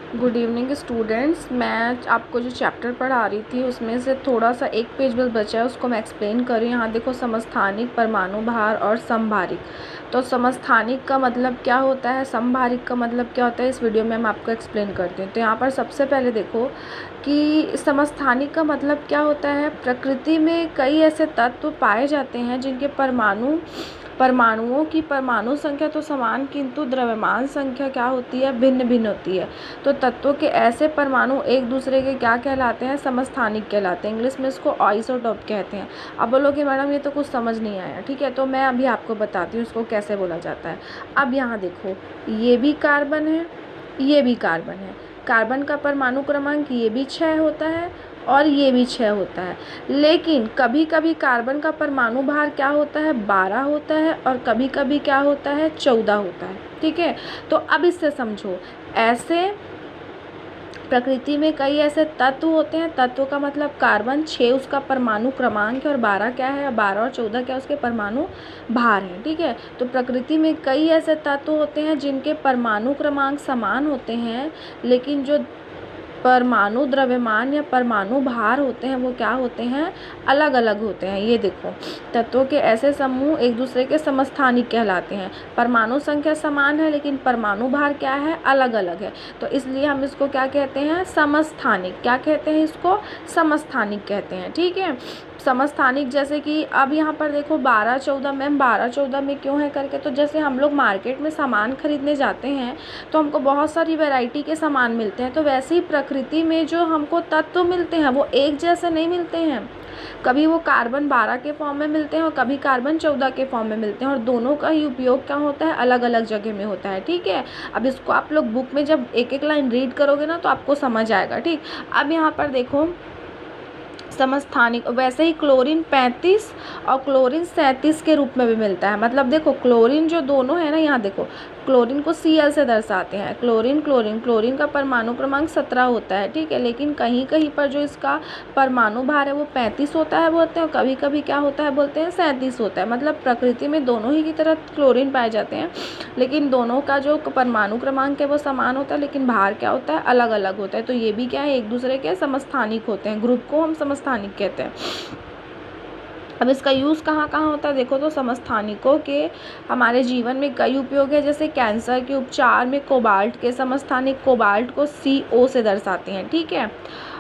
Good evening students. मैं आपको जो चैप्टर पढ़ा रही थी उसमें से थोड़ा सा एक पेज बस बचा है, उसको मैं एक्सप्लेन कर रही हूँ। यहाँ देखो, समस्थानिक, परमाणु भार और समभारिक। तो समस्थानिक का मतलब क्या होता है, समभारिक का मतलब क्या होता है, इस वीडियो में मैं आपको एक्सप्लेन करती हूँ। तो यहाँ पर सबसे पहले देखो कि समस्थानिक का मतलब क्या होता है। प्रकृति में कई ऐसे तत्व पाए जाते हैं जिनके परमाणुओं की परमाणु संख्या तो समान, किंतु द्रव्यमान संख्या क्या होती है, भिन्न भिन्न होती है। तो तत्वों के ऐसे परमाणु एक दूसरे के क्या कहलाते हैं, समस्थानिक कहलाते हैं। इंग्लिश में इसको आइसोटोप कहते हैं। अब बोलोगे मैडम ये तो कुछ समझ नहीं आया। ठीक है, तो मैं अभी आपको बताती हूँ इसको कैसे बोला जाता है। अब यहाँ देखो, ये भी कार्बन है, ये भी कार्बन है। कार्बन का परमाणु क्रमांक ये भी 6 होता है और ये भी 6 होता है। लेकिन कभी कभी कार्बन का परमाणु भार क्या होता है, 12 होता है, और कभी कभी क्या होता है, 14 होता है। ठीक है, तो अब इससे समझो, ऐसे प्रकृति में कई ऐसे तत्व होते हैं। तत्व का मतलब कार्बन 6 उसका परमाणु क्रमांक है, और 12 क्या है, 12 और 14 क्या उसके परमाणु भार हैं। ठीक है, तो प्रकृति में कई ऐसे तत्व होते हैं जिनके परमाणु क्रमांक समान होते हैं, लेकिन जो परमाणु द्रव्यमान या परमाणु भार होते हैं वो क्या होते हैं, अलग अलग होते हैं। ये देखो, तत्वों के ऐसे समूह एक दूसरे के समस्थानिक कहलाते हैं। परमाणु संख्या समान है लेकिन परमाणु भार क्या है, अलग अलग है। तो इसलिए हम इसको क्या कहते हैं, समस्थानिक। क्या कहते हैं इसको, समस्थानिक कहते हैं। ठीक है, समस्थानिक। जैसे कि अब यहाँ पर देखो 12-14, मैम 12-14 में क्यों है करके, तो जैसे हम लोग मार्केट में सामान खरीदने जाते हैं तो हमको बहुत सारी वैरायटी के सामान मिलते हैं। तो वैसे ही प्रकृति में जो हमको तत्व मिलते हैं वो एक जैसे नहीं मिलते हैं। कभी वो कार्बन 12 के फॉर्म में मिलते हैं और कभी कार्बन 14 के फॉर्म में मिलते हैं, और दोनों का ही उपयोग क्या होता है, अलग अलग जगह में होता है। ठीक है, अब इसको आप लोग बुक में जब एक एक लाइन रीड करोगे ना तो आपको समझ आएगा। ठीक, अब यहाँ पर देखो समस्थानिक। वैसे ही क्लोरीन 35 और क्लोरीन 37 के रूप में भी मिलता है। मतलब देखो, क्लोरीन जो दोनों है ना, यहाँ देखो, क्लोरीन को Cl से दर्शाते हैं। क्लोरीन का परमाणु क्रमांक 17 होता है। ठीक है, लेकिन कहीं कहीं पर जो इसका परमाणु भार है वो 35 होता है बोलते हैं, और कभी कभी क्या होता है बोलते हैं, 37 होता है। मतलब प्रकृति में दोनों ही की तरह क्लोरीन पाए जाते हैं, लेकिन दोनों का जो परमाणु क्रमांक है वो समान होता है, लेकिन भार क्या होता है, अलग अलग होता है। तो ये भी क्या है, एक दूसरे के समस्थानिक होते हैं। ग्रुप को हम समस्थानिक कहते हैं। अब इसका यूज़ कहाँ कहाँ होता है, देखो तो समस्थानिकों के हमारे जीवन में कई उपयोग है। जैसे कैंसर के उपचार में कोबाल्ट के समस्थानिक कोबाल्ट को CO से दर्शाते हैं। ठीक है,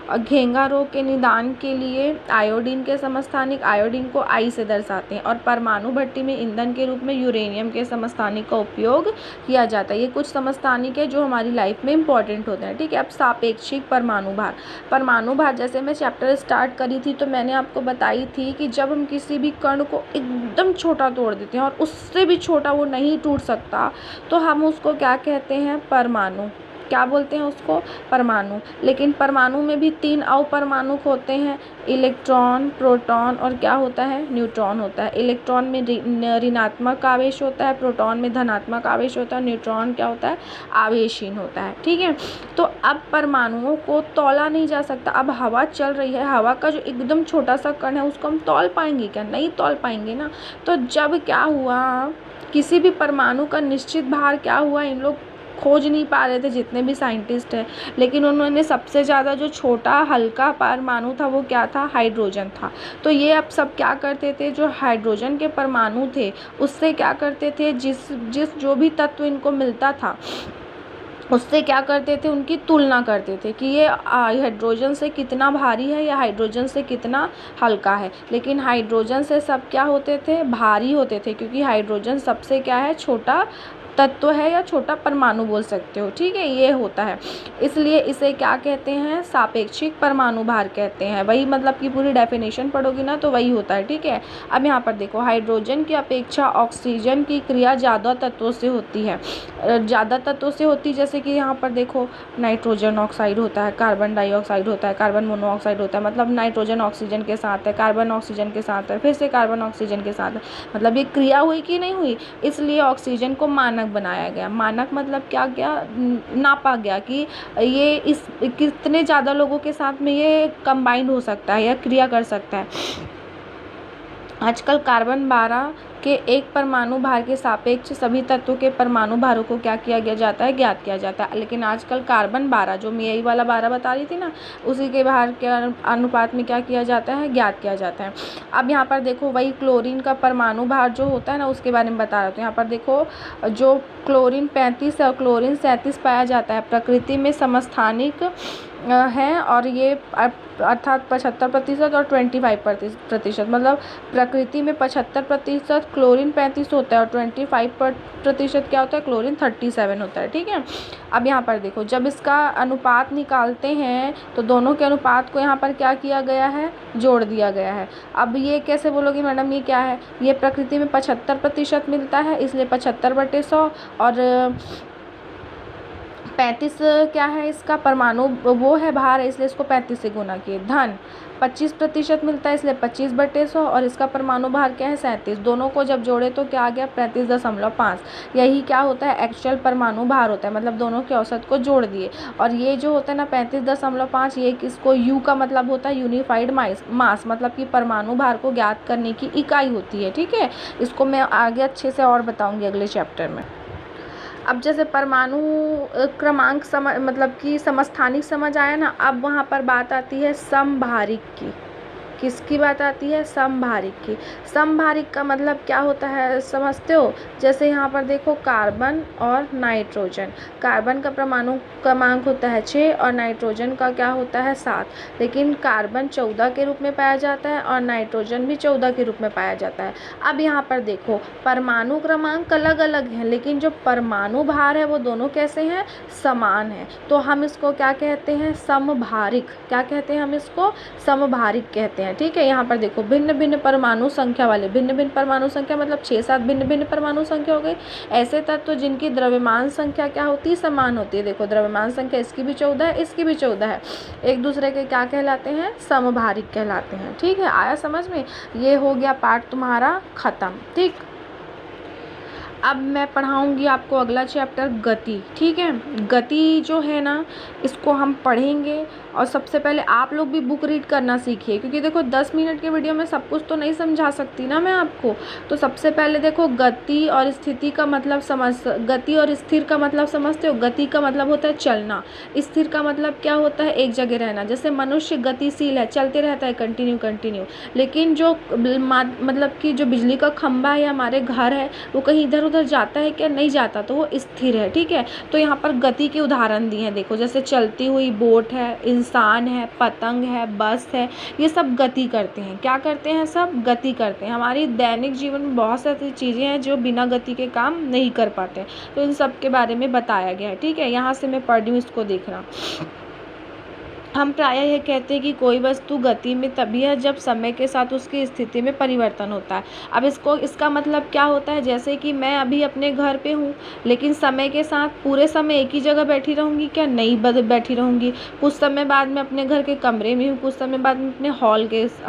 और घेंघा रोग के निदान के लिए आयोडीन के समस्थानिक आयोडीन को I से दर्शाते हैं, और परमाणु भट्टी में ईंधन के रूप में यूरेनियम के समस्थानिक का उपयोग किया जाता है। ये कुछ समस्थानिक है जो हमारी लाइफ में इंपॉर्टेंट होते हैं। ठीक है, अब सापेक्षिक परमाणु भार जैसे मैं चैप्टर स्टार्ट करी थी तो मैंने आपको बताई थी कि जब हम किसी भी कण को एकदम छोटा तोड़ देते हैं और उससे भी छोटा वो नहीं टूट सकता, तो हम उसको क्या कहते हैं, परमाणु। क्या बोलते हैं उसको, परमाणु। लेकिन परमाणु में भी 3 अपरमाणु होते हैं, इलेक्ट्रॉन, प्रोटॉन और क्या होता है, न्यूट्रॉन होता है। इलेक्ट्रॉन में ऋणात्मक आवेश होता है, प्रोटॉन में धनात्मक आवेश होता है, न्यूट्रॉन क्या होता है, आवेशहीन होता है। ठीक है, तो अब परमाणुओं को तौला नहीं जा सकता। अब हवा चल रही है, हवा का जो एकदम छोटा सा कण है उसको हम तौल पाएंगे क्या, नहीं तौल पाएंगे ना। तो जब क्या हुआ, किसी भी परमाणु का निश्चित भार क्या हुआ, इन लोग खोज नहीं पा रहे थे जितने भी साइंटिस्ट हैं, लेकिन उन्होंने सबसे ज़्यादा जो छोटा हल्का परमाणु था वो क्या था, हाइड्रोजन था। तो ये अब सब क्या करते थे, जो हाइड्रोजन के परमाणु थे उससे क्या करते थे, जिस जो भी तत्व इनको मिलता था उससे क्या करते थे, उनकी तुलना करते थे कि ये हाइड्रोजन से कितना भारी है या हाइड्रोजन से कितना हल्का है। लेकिन हाइड्रोजन से सब क्या होते थे, भारी होते थे, क्योंकि हाइड्रोजन सबसे क्या है, छोटा तत्व है या छोटा परमाणु बोल सकते हो। ठीक है, ये होता है, इसलिए इसे क्या कहते हैं, सापेक्षिक परमाणु भार कहते हैं। वही मतलब कि पूरी डेफिनेशन पढ़ोगी ना तो वही होता है। ठीक है, अब यहाँ पर देखो, हाइड्रोजन की अपेक्षा ऑक्सीजन की क्रिया ज़्यादा तत्वों से होती है, जैसे कि यहाँ पर देखो, नाइट्रोजन ऑक्साइड होता है, कार्बन डाइऑक्साइड होता है, कार्बन मोनोऑक्साइड होता है। मतलब नाइट्रोजन ऑक्सीजन के साथ है, कार्बन ऑक्सीजन के साथ है, फिर से कार्बन ऑक्सीजन के साथ है। मतलब ये क्रिया हुई कि नहीं हुई, इसलिए ऑक्सीजन को मानक बनाया गया। मानक मतलब क्या गया, नापा गया कि ये इस कितने ज़्यादा लोगों के साथ में ये कंबाइंड हो सकता है या क्रिया कर सकता है। आजकल कार्बन 12 के एक परमाणु भार के सापेक्ष सभी तत्वों के परमाणु भारों को क्या किया गया जाता है, ज्ञात किया जाता है। लेकिन आजकल कार्बन 12 जो मैं यही वाला 12 बता रही थी ना, उसी के भार के अनुपात में क्या किया जाता है, ज्ञात किया जाता है। अब यहाँ पर देखो वही क्लोरीन का परमाणु भार जो होता है ना, उसके बारे में बता रहा हूँ। यहाँ पर देखो जो क्लोरीन 35 और क्लोरीन 37 पाया जाता है, प्रकृति में समस्थानिक हैं, और ये अर्थात 75% और 25%, मतलब प्रकृति में 75% क्लोरीन 35 होता है और 25% क्या होता है, क्लोरीन 37 होता है। ठीक है। अब यहाँ पर देखो जब इसका अनुपात निकालते हैं तो दोनों के अनुपात को यहाँ पर क्या किया गया है, जोड़ दिया गया है। अब ये कैसे बोलोगी मैडम, ये क्या है, ये प्रकृति में 75% मिलता है, इसलिए 75/100, और 35 क्या है इसका परमाणु वो है भार है, इसलिए इसको 35 से गुना किए। धन 25% मिलता है, इसलिए 25/100, और इसका परमाणु भार क्या है, 37। दोनों को जब जोड़े तो क्या आ गया, 35.5। यही क्या होता है, एक्चुअल परमाणु भार होता है, मतलब दोनों के औसत को जोड़ दिए। और ये जो होता है ना 35.5, ये किसको, यू का मतलब होता है यूनिफाइड मास, मतलब कि परमाणु भार को ज्ञात करने की इकाई होती है। ठीक है। इसको मैं आगे अच्छे से और बताऊँगी अगले चैप्टर में। अब जैसे परमाणु क्रमांक मतलब कि समस्थानिक समझ आया ना, अब वहाँ पर बात आती है समभारिक की। किसकी बात आती है, समभारिक की। समभारिक का मतलब क्या होता है, समझते हो। जैसे यहाँ पर देखो कार्बन और नाइट्रोजन, कार्बन का परमाणु क्रमांक होता है 6 और नाइट्रोजन का क्या होता है 7, लेकिन कार्बन 14 के रूप में पाया जाता है और नाइट्रोजन भी 14 के रूप में पाया जाता है। अब यहाँ पर देखो परमाणु क्रमांक अलग अलग हैं, लेकिन जो परमाणु भार है वो दोनों कैसे हैं, समान है। तो हम इसको क्या कहते हैं, समभारिक। क्या कहते हैं हम इसको, समभारिक कहते हैं। ठीक है। यहाँ पर देखो भिन्न भिन्न परमाणु संख्या वाले, भिन्न भिन्न परमाणु संख्या मतलब 6-7 भिन्न भिन्न परमाणु संख्या हो गई। ऐसे तत्व जिनकी द्रव्यमान संख्या क्या होती है, समान होती है। देखो द्रव्यमान संख्या इसकी भी 14 है, इसकी भी 14 है, एक दूसरे के क्या कहलाते हैं, समभारिक कहलाते हैं। ठीक है। आया समझ में। ये हो गया पार्ट तुम्हारा खत्म। ठीक। अब मैं पढ़ाऊँगी आपको अगला चैप्टर गति। ठीक है। गति जो है ना, इसको हम पढ़ेंगे, और सबसे पहले आप लोग भी बुक रीड करना सीखिए, क्योंकि देखो 10 मिनट के वीडियो में सब कुछ तो नहीं समझा सकती ना मैं आपको। तो सबसे पहले देखो गति और स्थिति का मतलब गति और स्थिर का मतलब समझते हो। गति का मतलब होता है चलना, स्थिर का मतलब क्या होता है, एक जगह रहना। जैसे मनुष्य गतिशील है, चलते रहता है कंटिन्यू, लेकिन जो मतलब कि जो बिजली का खंभा है, हमारे घर है, वो कहीं इधर उधर जाता है क्या, नहीं जाता, तो वो स्थिर है। ठीक है। तो यहाँ पर गति के उदाहरण दिए हैं, देखो जैसे चलती हुई बोट है, इंसान है, पतंग है, बस है, ये सब गति करते हैं। क्या करते हैं, सब गति करते हैं। हमारी दैनिक जीवन में बहुत सारी चीज़ें हैं जो बिना गति के काम नहीं कर पाते, तो इन सब के बारे में बताया गया है। ठीक है। यहाँ से मैं पढ़ रही हूँ, इसको देखना। हम प्रायः यह कहते हैं कि कोई वस्तु गति में तभी है जब समय के साथ उसकी स्थिति में परिवर्तन होता है। अब इसका मतलब क्या होता है, जैसे कि मैं अभी अपने घर पे हूँ, लेकिन समय के साथ पूरे समय एक ही जगह बैठी रहूँगी क्या, नहीं बैठी रहूँगी। कुछ समय बाद मैं अपने घर के कमरे में हूँ, कुछ समय बाद मैं अपने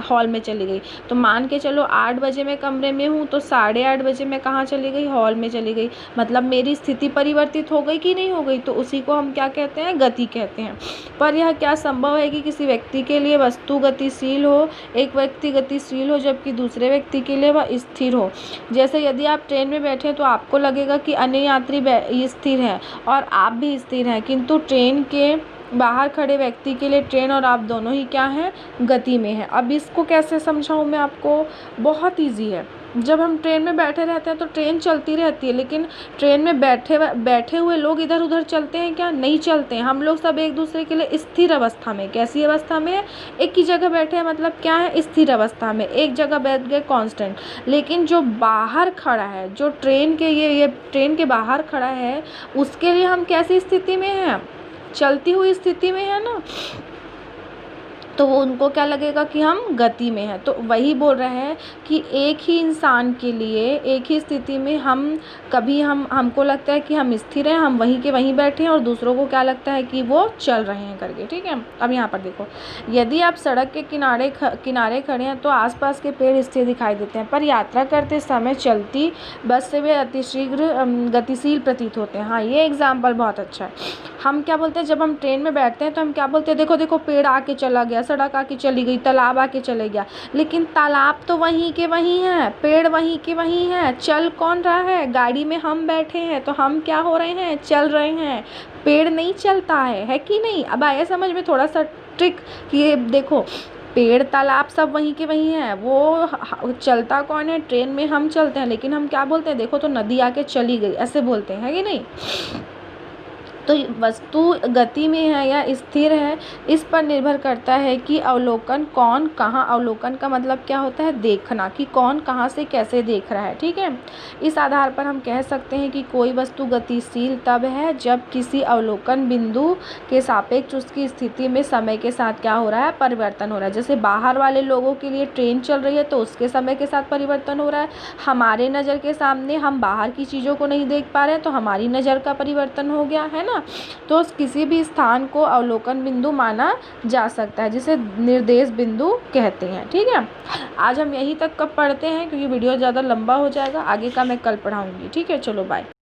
हॉल में चली गई। तो मान के चलो 8 बजे मैं कमरे में हूँ, तो 8:30 बजे मैं कहाँ चली गई, हॉल में चली गई। मतलब मेरी स्थिति परिवर्तित हो गई कि नहीं हो गई, तो उसी को हम क्या कहते हैं, गति कहते हैं। पर यह क्या संभव है कि किसी व्यक्ति के लिए वस्तु गतिशील हो, एक व्यक्ति गतिशील हो, जबकि दूसरे व्यक्ति के लिए वह स्थिर हो। जैसे यदि आप ट्रेन में बैठे तो आपको लगेगा कि अन्य यात्री स्थिर है और आप भी स्थिर हैं, किंतु ट्रेन के बाहर खड़े व्यक्ति के लिए ट्रेन और आप दोनों ही क्या हैं, गति में हैं। अब इसको कैसे समझाऊं मैं आपको, बहुत ईजी है। जब हम ट्रेन में बैठे रहते हैं तो ट्रेन चलती रहती है, लेकिन ट्रेन में बैठे हुए लोग इधर उधर चलते हैं क्या, नहीं चलते हैं। हम लोग सब एक दूसरे के लिए स्थिर अवस्था में, कैसी अवस्था में, एक ही जगह बैठे हैं, मतलब क्या है, स्थिर अवस्था में, एक जगह बैठ गए कांस्टेंट। लेकिन जो बाहर खड़ा है, जो ट्रेन के ये ट्रेन के बाहर खड़ा है, उसके लिए हम कैसी स्थिति में हैं, चलती हुई स्थिति में है ना, तो वो उनको क्या लगेगा कि हम गति में हैं। तो वही बोल रहे हैं कि एक ही इंसान के लिए एक ही स्थिति में हमको लगता है कि हम स्थिर हैं, हम वहीं के वहीं बैठे हैं, और दूसरों को क्या लगता है कि वो चल रहे हैं करके। ठीक है। अब यहाँ पर देखो, यदि आप सड़क के किनारे खड़े हैं तो आसपास के पेड़ स्थिर दिखाई देते हैं, पर यात्रा करते समय चलती बस से वे अतिशीघ्र गतिशील प्रतीत होते हैं। हाँ, ये एग्जाम्पल बहुत अच्छा है। हम क्या बोलते हैं, जब हम ट्रेन में बैठते हैं तो हम क्या बोलते हैं, देखो देखो पेड़ आके चला गया, सड़क आके चली गई, तालाब आके चले गया, लेकिन तालाब तो वहीं के वहीं है, पेड़ वहीं के वहीं है, चल कौन रहा है? गाड़ी में हम बैठे हैं तो हम क्या हो रहे हैं? चल रहे हैं। पेड़ नहीं चलता है कि नहीं? अब आया समझ में थोड़ा सा ट्रिक कि ये देखो, पेड़ तालाब सब वहीं के वहीं हैं, वो चलता कौन है? ट्रेन में हम चलते हैं, लेकिन हम क्या बोलते हैं? देखो तो नदी आके चली गई, ऐसे बोलते हैं, है कि नहीं? तो वस्तु गति में है या स्थिर है, इस पर निर्भर करता है कि अवलोकन कौन कहाँ, अवलोकन का मतलब क्या होता है? देखना, कि कौन कहाँ से कैसे देख रहा है, ठीक है। इस आधार पर हम कह सकते हैं कि कोई वस्तु गतिशील तब है जब किसी अवलोकन बिंदु के सापेक्ष उसकी स्थिति में समय के साथ क्या हो रहा है? परिवर्तन हो रहा है। जैसे बाहर वाले लोगों के लिए ट्रेन चल रही है तो उसके समय के साथ परिवर्तन हो रहा है, हमारे नज़र के सामने हम बाहर की चीज़ों को नहीं देख पा रहे हैं तो हमारी नज़र का परिवर्तन हो गया, है ना। तो किसी भी स्थान को अवलोकन बिंदु माना जा सकता है, जिसे निर्देश बिंदु कहते हैं, ठीक है। आज हम यहीं तक कब पढ़ते हैं, क्योंकि वीडियो ज़्यादा लंबा हो जाएगा, आगे का मैं कल पढ़ाऊंगी, ठीक है। चलो बाय।